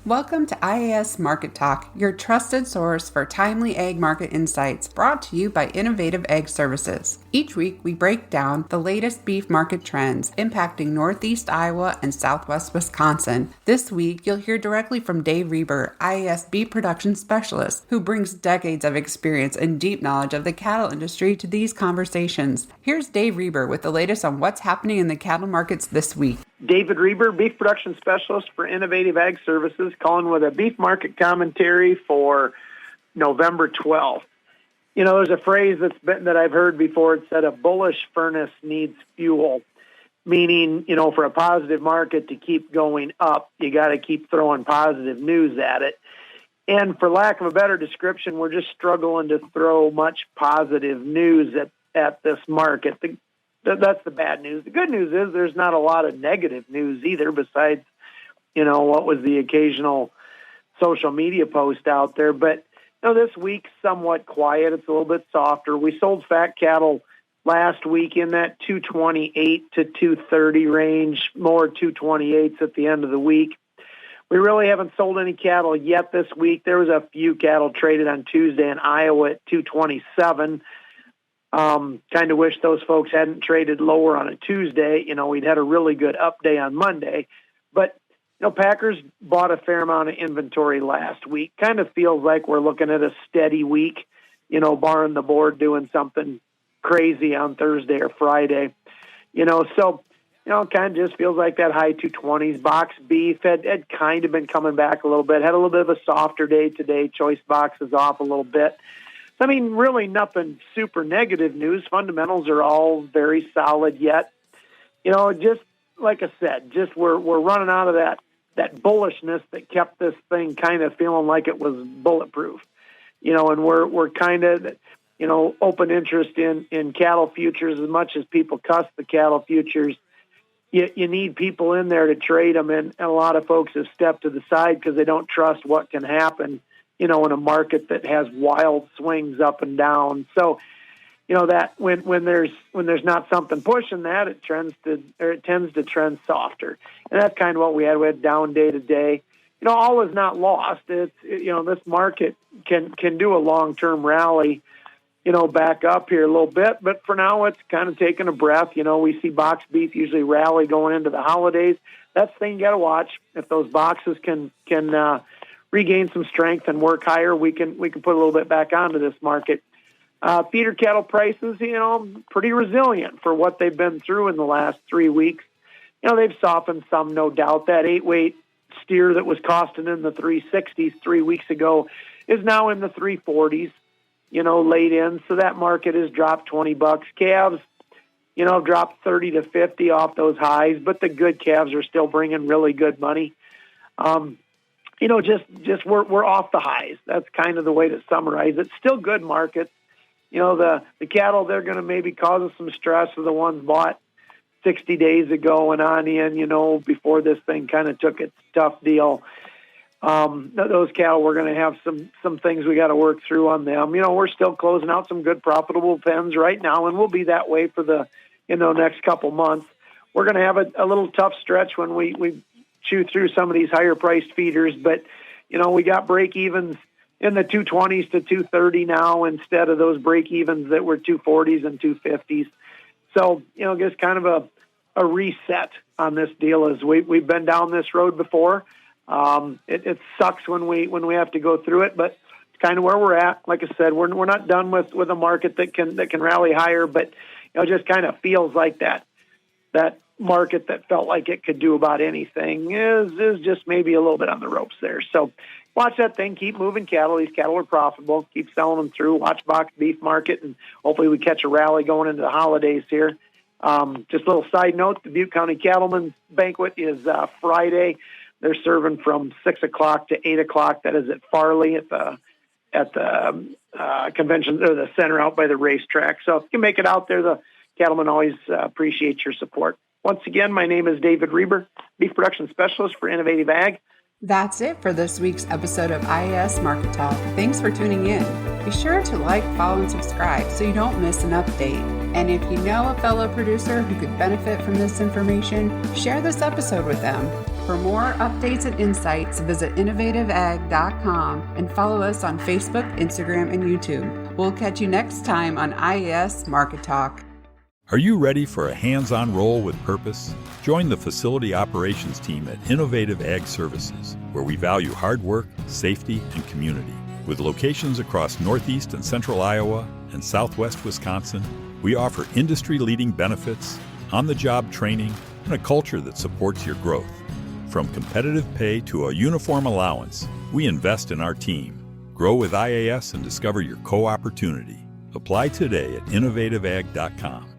Welcome to IAS Market Talk, your trusted source for timely ag market insights, brought to you by Innovative Ag Services. Each week, we break down the latest beef market trends impacting Northeast Iowa and Southwest Wisconsin. This week, you'll hear directly from Dave Rueber, IAS Beef Production Specialist, who brings decades of experience and deep knowledge of the cattle industry to these conversations. Here's Dave Rueber with the latest on what's happening in the cattle markets this week. David Rueber, Beef Production Specialist for Innovative Ag Services, calling with a beef market commentary for November 12th. You know, there's a phrase that I've heard before. It said a bullish furnace needs fuel, meaning, you know, for a positive market to keep going up, you got to keep throwing positive news at it. And for lack of a better description, we're just struggling to throw much positive news at this market. That's the bad news. The good news is there's not a lot of negative news either, besides, you know, what was the occasional social media post out there. But, you know, this week's somewhat quiet. It's a little bit softer. We sold fat cattle last week in that 228 to 230 range, more 228s at the end of the week. We really haven't sold any cattle yet this week. There was a few cattle traded on Tuesday in Iowa at 227. Kind of wish those folks hadn't traded lower on a Tuesday. You know, we'd had a really good up day on Monday. But, you know, Packers bought a fair amount of inventory last week. Kind of feels like we're looking at a steady week, you know, barring the board doing something crazy on Thursday or Friday. You know, so, you know, it kind of just feels like that high 220s. Box beef had kind of been coming back a little bit. Had a little bit of a softer day today. Choice box is off a little bit. I mean, really nothing super negative news. Fundamentals are all very solid yet. You know, just like I said, just we're running out of that bullishness that kept this thing kind of feeling like it was bulletproof. You know, and we're kind of, you know, open interest in cattle futures as much as people cuss the cattle futures. You need people in there to trade them, and a lot of folks have stepped to the side because they don't trust what can happen, you know, in a market that has wild swings up and down. So, you know, that when there's not something pushing that, it tends to trend softer. And that's kind of what we had. We had down day to day. You know, all is not lost. It's, you know, this market can do a long-term rally, you know, back up here a little bit. But for now, it's kind of taking a breath. You know, we see box beef usually rally going into the holidays. That's the thing you got to watch. If those boxes can regain some strength and work higher, we can put a little bit back onto this market. Feeder cattle prices, you know, pretty resilient for what they've been through in the last 3 weeks. You know, they've softened some, no doubt. That 8-weight steer that was costing in the 360s 3 weeks ago is now in the 340s, you know, late in. So that market has dropped $20. Calves, you know, dropped 30 to 50 off those highs, but the good calves are still bringing really good money. You know, just we're off the highs. That's kind of the way to summarize it. Still good markets. You know, the cattle, they're going to maybe cause us some stress for the ones bought 60 days ago and on in, you know, before this thing kind of took its tough deal. Those cattle, we're going to have some things we got to work through on them. You know, we're still closing out some good profitable pens right now, and we'll be that way for the, you know, next couple months. We're going to have a little tough stretch when we chew through some of these higher priced feeders, but, you know, we got break evens in the 220s to 230 now instead of those break evens that were 240s and 250s. So, you know, just kind of a reset on this deal as we've been down this road before. It sucks when we have to go through it, but it's kind of where we're at. Like I said, we're not done with a market that can rally higher, but, you know, just kind of feels like that market that felt like it could do about anything is just maybe a little bit on the ropes there. So watch that thing. Keep moving cattle. These cattle are profitable. Keep selling them through. Watch box beef market, and hopefully we catch a rally going into the holidays here. Just a little side note, the Butte County Cattlemen's Banquet is Friday. They're serving from 6 o'clock to 8 o'clock. That is at Farley at the convention or the center out by the racetrack. So if you can make it out there, the cattlemen always appreciate your support. Once again, my name is David Rueber, Beef Production Specialist for Innovative Ag. That's it for this week's episode of IAS Market Talk. Thanks for tuning in. Be sure to like, follow, and subscribe so you don't miss an update. And if you know a fellow producer who could benefit from this information, share this episode with them. For more updates and insights, visit innovativeag.com and follow us on Facebook, Instagram, and YouTube. We'll catch you next time on IAS Market Talk. Are you ready for a hands-on role with purpose? Join the facility operations team at Innovative Ag Services, where we value hard work, safety, and community. With locations across Northeast and Central Iowa and Southwest Wisconsin, we offer industry-leading benefits, on-the-job training, and a culture that supports your growth. From competitive pay to a uniform allowance, we invest in our team. Grow with IAS and discover your co-opportunity. Apply today at innovativeag.com.